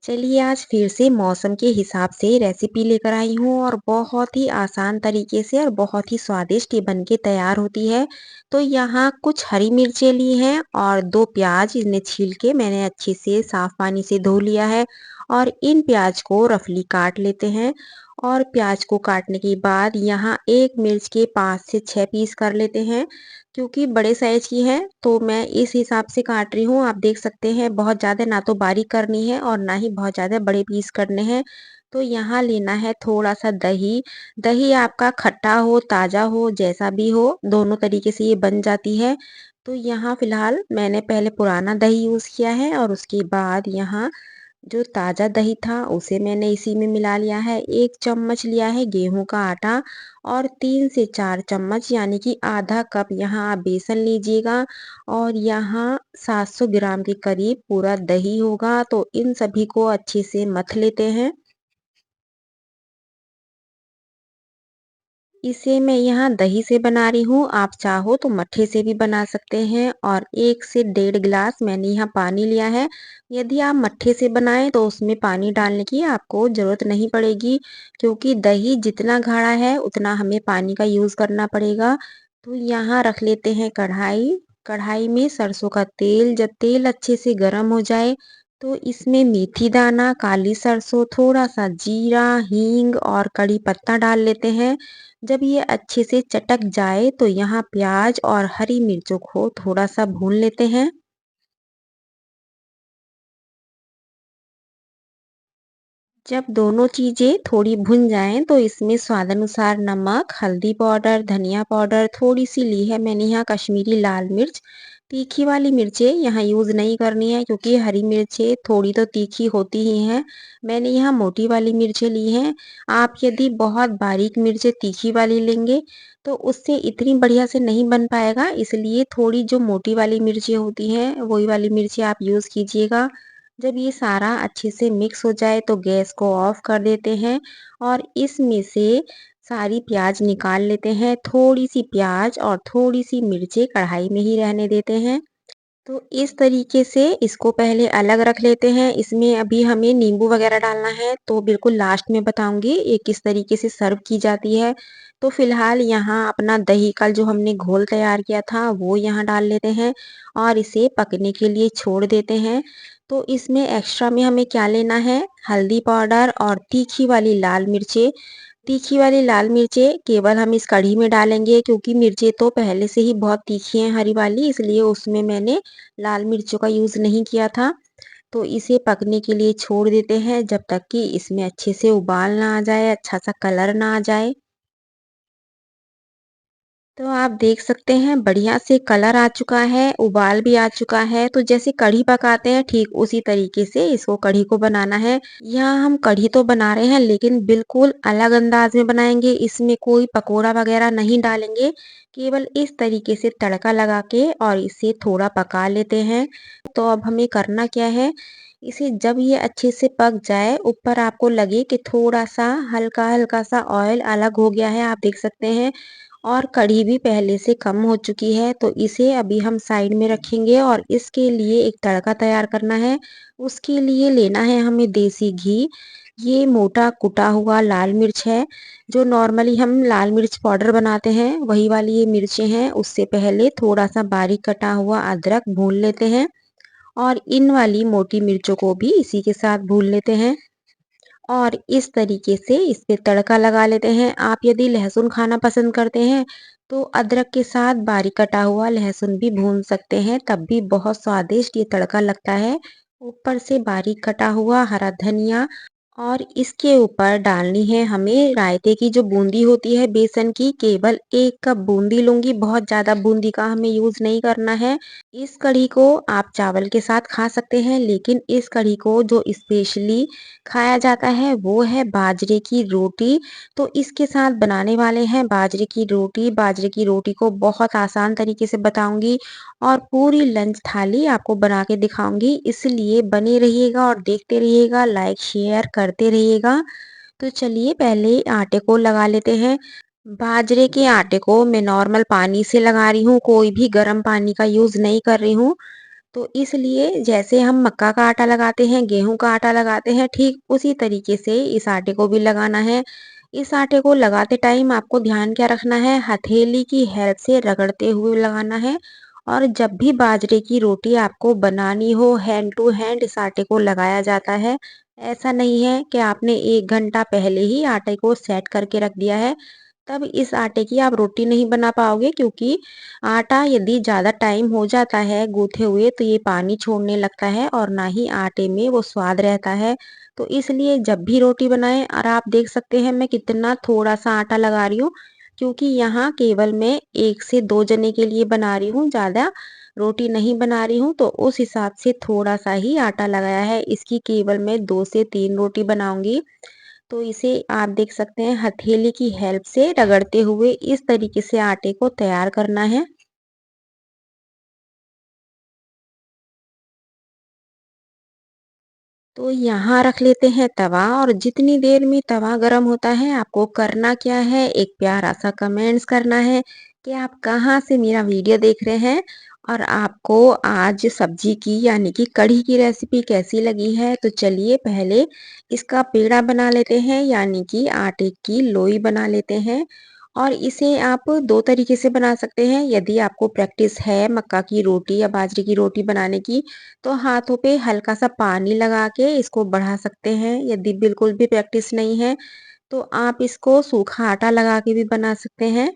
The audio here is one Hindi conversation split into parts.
चलिए आज फिर से मौसम के हिसाब से रेसिपी लेकर आई हूँ और बहुत ही आसान तरीके से और बहुत ही स्वादिष्ट ये बन के तैयार होती है। तो यहाँ कुछ हरी मिर्चें ली हैं और 2 प्याज इन्हें छील के मैंने अच्छे से साफ पानी से धो लिया है और इन प्याज को रफली काट लेते हैं। और प्याज को काटने के बाद यहाँ 1 मिर्च के 5 से 6 पीस कर लेते हैं। क्योंकि बड़े साइज की है तो मैं इस हिसाब से काट रही हूँ। आप देख सकते हैं बहुत ज़्यादा ना तो बारीक करनी है और ना ही बहुत ज़्यादा बड़े पीस करने हैं। तो यहाँ लेना है थोड़ा-सा दही। दही आपका खट्टा हो, ताज़ा हो, जैसा भी हो, दोनों तरीके से ये बन जाती है। तो यहाँ फ़िलहाल मैंने पहले पुराना दही यूज़ किया है और उसके बाद यहाँ जो ताज़ा दही था उसे मैंने इसी में मिला लिया है। 1 चम्मच लिया है गेहूँ का आटा और 3 से 4 चम्मच यानी कि आधा कप यहाँ आप बेसन लीजिएगा और यहाँ 700 ग्राम के करीब पूरा दही होगा। तो इन सभी को अच्छे से मथ लेते हैं। इसे मैं यहाँ दही से बना रही हूँ, आप चाहो तो मट्ठे से भी बना सकते हैं और 1 से डेढ़ गिलास मैंने यहाँ पानी लिया है। यदि आप मट्ठे से बनाएँ तो उसमें पानी डालने की आपको ज़रूरत नहीं पड़ेगी, क्योंकि दही जितना गाढ़ा है उतना हमें पानी का यूज़ करना पड़ेगा। तो यहाँ रख लेते हैं कढ़ाई, कढ़ाई में सरसों का तेल, जब तेल अच्छे से गर्म हो जाए तो इसमें मेथी दाना, काली सरसों, थोड़ा-सा जीरा, हींग और कड़ी पत्ता डाल लेते हैं। जब ये अच्छे से चटक जाए तो यहाँ प्याज और हरी मिर्चों को थोड़ा-सा भून लेते हैं। जब दोनों चीज़ें थोड़ी भुन जाएँ तो इसमें स्वादानुसार नमक, हल्दी पाउडर, धनिया पाउडर, थोड़ी-सी ली है मैंने यहाँ कश्मीरी लाल मिर्च। तीखी वाली मिर्चें यहाँ यूज़ नहीं करनी है क्योंकि हरी मिर्चें थोड़ी तो तीखी होती ही हैं। मैंने यहाँ मोटी वाली मिर्चें ली हैं। आप यदि बहुत बारीक मिर्चें तीखी वाली लेंगे तो उससे इतनी बढ़िया से नहीं बन पाएगा, इसलिए थोड़ी जो मोटी वाली मिर्चें होती हैं वही वाली मिर्चें आप यूज़ कीजिएगा। जब ये सारा अच्छे से मिक्स हो जाए तो गैस को ऑफ कर देते हैं और इसमें से सारी प्याज निकाल लेते हैं। थोड़ी-सी प्याज और थोड़ी-सी मिर्ची कढ़ाई में ही रहने देते हैं। तो इस तरीके से इसको पहले अलग रख लेते हैं। इसमें अभी हमें नींबू वगैरह डालना है तो बिल्कुल लास्ट में बताऊँगी ये किस तरीके से सर्व की जाती है। तो फ़िलहाल यहाँ अपना दही का जो हमने घोल तैयार किया था वो यहाँ डाल लेते हैं और इसे पकने के लिए छोड़ देते हैं। तो इसमें एक्स्ट्रा में हमें क्या लेना है, हल्दी पाउडर और तीखी वाली लाल मिर्चें। तीखी वाली लाल मिर्चें केवल हम इस कढ़ी में डालेंगे क्योंकि मिर्चें तो पहले से ही बहुत तीखी हैं हरी वाली, इसलिए उसमें मैंने लाल मिर्चों का यूज़ नहीं किया था। तो इसे पकने के लिए छोड़ देते हैं जब तक कि इसमें अच्छे से उबाल ना आ जाए, अच्छा-सा कलर ना आ जाए। तो आप देख सकते हैं बढ़िया से कलर आ चुका है, उबाल भी आ चुका है। तो जैसे कढ़ी पकाते हैं ठीक उसी तरीके से इसको कढ़ी को बनाना है। यहाँ हम कढ़ी तो बना रहे हैं लेकिन बिल्कुल अलग अंदाज में बनाएँगे। इसमें कोई पकोड़ा वगैरह नहीं डालेंगे। केवल इस तरीके से तड़का लगा के और इसे थोड़ा पका लेते हैं। तो अब हमें करना क्या है, इसे जब ये अच्छे से पक जाए, ऊपर आपको लगे कि थोड़ा-सा हल्का-हल्का सा ऑयल अलग हो गया है, आप देख सकते हैं। और कढ़ी भी पहले से कम हो चुकी है तो इसे अभी हम साइड में रखेंगे और इसके लिए एक तड़का तैयार करना है। उसके लिए लेना है हमें देसी घी। ये मोटा कुटा हुआ लाल मिर्च है, जो नॉर्मली हम लाल मिर्च पाउडर बनाते हैं वही वाली ये मिर्चें हैं। उससे पहले थोड़ा-सा बारीक कटा हुआ अदरक भून लेते हैं और इन वाली मोटी मिर्चों को भी इसी के साथ भून लेते हैं। और इस तरीके से इस पे तड़का लगा लेते हैं। आप यदि लहसुन खाना पसंद करते हैं तो अदरक के साथ बारीक कटा हुआ लहसुन भी भून सकते हैं, तब भी बहुत स्वादिष्ट ये तड़का लगता है। ऊपर से बारीक कटा हुआ हरा धनिया और इसके ऊपर डालनी है हमें रायते की जो बूंदी होती है बेसन की, केवल 1 कप बूंदी लूँगी, बहुत ज़्यादा बूंदी का हमें यूज़ नहीं करना है। इस कढ़ी को आप चावल के साथ खा सकते हैं, लेकिन इस कढ़ी को जो स्पेशली खाया जाता है वो है बाजरे की रोटी। तो इसके साथ बनाने वाले हैं बाजरे की रोटी। बाजरे की रोटी को बहुत आसान तरीके से बताऊँगी और पूरी लंच थाली आपको बना के दिखाऊँगी, इसलिए बने रहिएगा और देखते रहिएगा, लाइक शेयर करते रहिएगा। तो चलिए पहले आटे को लगा लेते हैं। बाजरे के आटे को मैं नॉर्मल पानी से लगा रही हूँ, कोई भी गर्म पानी का यूज़ नहीं कर रही हूँ। तो इसलिए जैसे हम मक्का का आटा लगाते हैं, गेहूँ का आटा लगाते हैं, ठीक उसी तरीके से इस आटे को भी लगाना है। इस आटे को लगाते टाइम आपको ध्यान क्या रखना है, हथेली की हेल्प से रगड़ते हुए लगाना है। और जब भी बाजरे की रोटी आपको बनानी हो, हैंड टू हैंड इस आटे को लगाया जाता है। ऐसा नहीं है कि आपने 1 घंटा पहले ही आटे को सेट करके रख दिया है, तब इस आटे की आप रोटी नहीं बना पाओगे, क्योंकि आटा यदि ज़्यादा टाइम हो जाता है गूँथे हुए तो ये पानी छोड़ने लगता है और ना ही आटे में वो स्वाद रहता है। तो इसलिए जब भी रोटी बनाएँ, और आप देख सकते हैं मैं कितना थोड़ा-सा आटा लगा रही हूँ, क्योंकि यहाँ केवल मैं 1 से 2 जने के लिए बना रही हूँ, ज़्यादा रोटी नहीं बना रही हूँ, तो उस हिसाब से थोड़ा-सा ही आटा लगाया है। इसकी केवल मैं 2 से 3 रोटी बनाऊँगी। तो इसे आप देख सकते हैं हथेली की हेल्प से रगड़ते हुए इस तरीके से आटे को तैयार करना है। तो यहाँ रख लेते हैं तवा, और जितनी देर में तवा गरम होता है आपको करना क्या है, एक प्यारा सा कमेंट्स करना है कि आप कहाँ से मेरा वीडियो देख रहे हैं और आपको आज सब्जी की यानी कि कढ़ी की रेसिपी कैसी लगी है। तो चलिए पहले इसका पेड़ा बना लेते हैं, यानी कि आटे की लोई बना लेते हैं। और इसे आप 2 तरीके से बना सकते हैं। यदि आपको प्रैक्टिस है मक्का की रोटी या बाजरे की रोटी बनाने की, तो हाथों पे हल्का सा पानी लगा के इसको बढ़ा सकते हैं। यदि बिल्कुल भी प्रैक्टिस नहीं है, तो आप इसको सूखा आटा लगा के भी बना सकते हैं।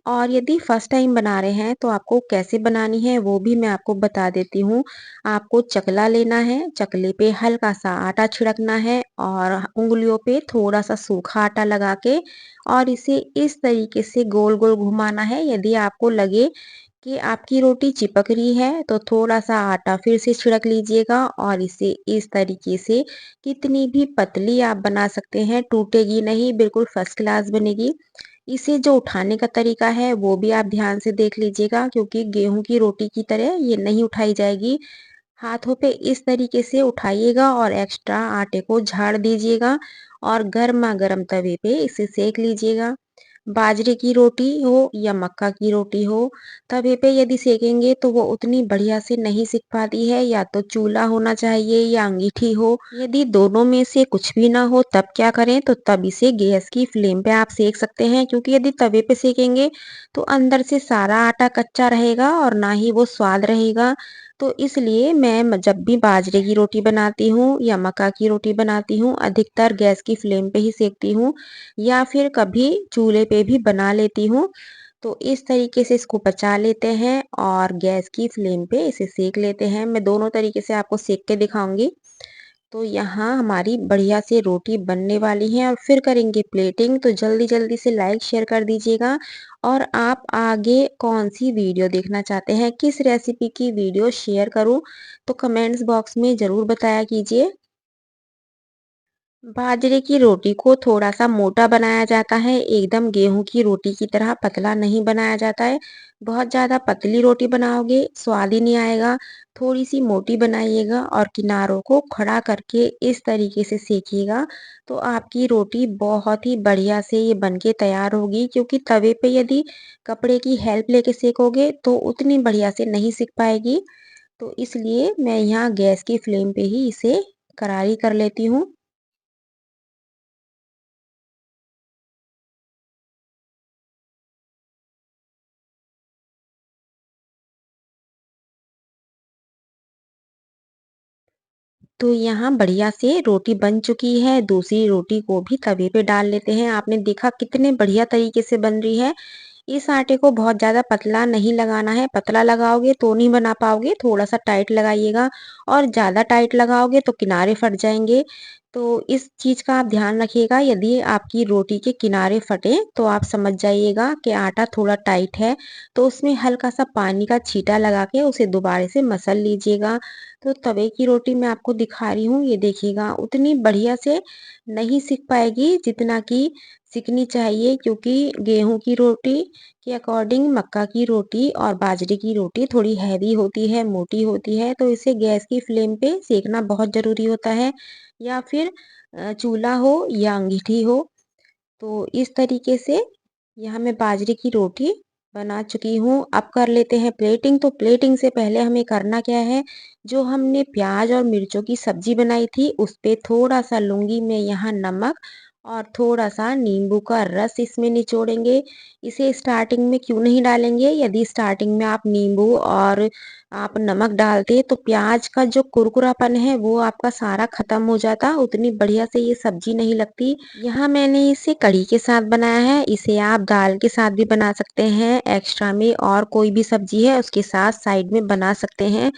और यदि फर्स्ट टाइम बना रहे हैं तो आपको कैसे बनानी है वो भी मैं आपको बता देती हूँ। आपको चकला लेना है, चकले पे हल्का सा आटा छिड़कना है और उँगलियों पे थोड़ा सा सूखा आटा लगा के और इसे इस तरीके से गोल-गोल घुमाना है। यदि आपको लगे कि आपकी रोटी चिपक रही है तो थोड़ा-सा आटा फिर से छिड़क लीजिएगा और इसे इस तरीके से कितनी भी पतली आप बना सकते हैं, टूटेगी नहीं, बिल्कुल फर्स्ट क्लास बनेगी। इसे जो उठाने का तरीका है वो भी आप ध्यान से देख लीजिएगा, क्योंकि गेहूं की रोटी की तरह ये नहीं उठाई जाएगी। हाथों पे इस तरीके से उठाइएगा और एक्स्ट्रा आटे को झाड़ दीजिएगा और गर्मा गर्म तवे पे इसे सेक लीजिएगा। बाजरे की रोटी हो या मक्का की रोटी हो, तवे पे यदि सेकेंगे तो वो उतनी बढ़िया से नहीं सिक पाती है। या तो चूल्हा होना चाहिए या अंगीठी हो। यदि दोनों में से कुछ भी ना हो तब क्या करें, तो तब इसे गैस की फ्लेम पे आप सेक सकते हैं, क्योंकि यदि तवे पे सेकेंगे तो अंदर से सारा आटा कच्चा रहेगा और ना ही वो स्वाद रहेगा। तो इसलिए मैं जब भी बाजरे की रोटी बनाती हूँ या मक्का की रोटी बनाती हूँ, अधिकतर गैस की फ्लेम पे ही सेकती हूँ, या फिर कभी चूल्हे पे भी बना लेती हूँ। तो इस तरीके से इसको बचा लेते हैं और गैस की फ्लेम पे इसे सेक लेते हैं। मैं दोनों तरीके से आपको सेक के दिखाऊंगी। तो यहाँ हमारी बढ़िया से रोटी बनने वाली है और फिर करेंगे प्लेटिंग। तो जल्दी जल्दी से लाइक शेयर कर दीजिएगा। और आप आगे कौन सी वीडियो देखना चाहते हैं, किस रेसिपी की वीडियो शेयर करूं, तो कमेंट्स बॉक्स में ज़रूर बताया कीजिए। बाजरे की रोटी को थोड़ा-सा मोटा बनाया जाता है, एकदम गेहूँ की रोटी की तरह पतला नहीं बनाया जाता है। बहुत ज़्यादा पतली रोटी बनाओगे, स्वाद ही नहीं आएगा। थोड़ी-सी मोटी बनाइएगा और किनारों को खड़ा करके इस तरीके से सेकिएगा, तो आपकी रोटी बहुत ही बढ़िया से ये बन के तैयार होगी। क्योंकि तवे पे यदि कपड़े की हेल्प लेके सेकोगे, तो उतनी बढ़िया से नहीं सिक पाएगी। तो इसलिए मैं यहाँ गैस की फ्लेम पे ही इसे करारी कर लेती हूँ। तो यहाँ बढ़िया से रोटी बन चुकी है, दूसरी रोटी को भी तवे पे डाल लेते हैं। आपने देखा कितने बढ़िया तरीके से बन रही है। इस आटे को बहुत ज़्यादा पतला नहीं लगाना है, पतला लगाओगे तो नहीं बना पाओगे, थोड़ा-सा टाइट लगाइएगा। और ज़्यादा टाइट लगाओगे तो किनारे फट जाएँगे। तो इस चीज़ का आप ध्यान रखिएगा, यदि आपकी रोटी के किनारे फटे तो आप समझ जाइएगा कि आटा थोड़ा टाइट है। तो उसमें हल्का-सा पानी का छींटा लगा के उसे दोबारा से मसल लीजिएगा। तो तवे की रोटी मैं आपको दिखा रही हूँ, ये देखिएगा उतनी बढ़िया से नहीं सिक पाएगी जितना कि सिकनी चाहिए, क्योंकि गेहूं की रोटी के अकॉर्डिंग मक्का की रोटी और बाजरे की रोटी थोड़ी हैवी होती है, मोटी होती है। तो इसे गैस की फ्लेम पे सेकना बहुत ज़रूरी होता है, या फिर चूल्हा हो या अंगीठी हो। तो इस तरीके से यहाँ मैं बाजरे की रोटी बना चुकी हूँ। अब कर लेते हैं प्लेटिंग। तो प्लेटिंग से पहले हमें करना क्या है, जो हमने प्याज और मिर्चों की सब्जी बनाई थी उस पे थोड़ा-सा लूँगी मैं यहाँ नमक और थोड़ा-सा नींबू का रस इसमें निचोड़ेंगे। इसे स्टार्टिंग में क्यों नहीं डालेंगे, यदि स्टार्टिंग में आप नींबू और आप नमक डालते तो प्याज का जो कुरकुरापन है वो आपका सारा ख़त्म हो जाता, उतनी बढ़िया से ये सब्जी नहीं लगती। यहाँ मैंने इसे कढ़ी के साथ बनाया है, इसे आप दाल के साथ भी बना सकते हैं, एक्स्ट्रा में और कोई भी सब्जी है उसके साथ साइड में बना सकते हैं।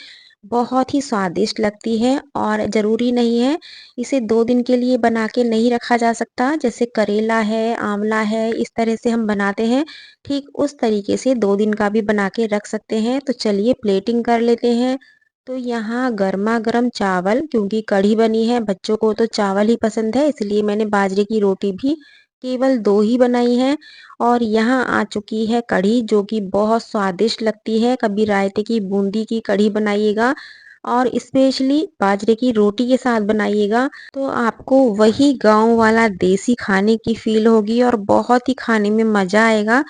बहुत ही स्वादिष्ट लगती है और ज़रूरी नहीं है, इसे 2 दिन के लिए बना के नहीं रखा जा सकता। जैसे करेला है, आँवला है, इस तरह से हम बनाते हैं, ठीक उस तरीके से 2 दिन का भी बना के रख सकते हैं। तो चलिए प्लेटिंग कर लेते हैं। तो यहाँ गरमा-गरम चावल, क्योंकि कढ़ी बनी है, बच्चों को तो चावल ही पसंद है, इसलिए मैंने बाजरे की रोटी भी केवल 2 ही बनाई हैं। और यहाँ आ चुकी है कढ़ी, जो कि बहुत स्वादिष्ट लगती है। कभी रायते की बूंदी की कढ़ी बनाइएगा और स्पेशली बाजरे की रोटी के साथ बनाइएगा, तो आपको वही गाँव वाला देसी खाने की फ़ील होगी और बहुत ही खाने में मज़ा आएगा।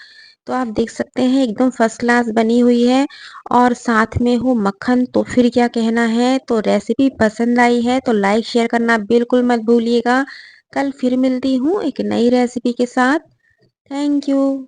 तो आप देख सकते हैं एकदम फर्स्ट क्लास बनी हुई है और साथ में हो मक्खन, तो फिर क्या कहना है। तो रेसिपी पसंद आई है तो लाइक शेयर करना बिल्कुल मत भूलिएगा। कल फिर मिलती हूँ एक नई रेसिपी के साथ। Thank you.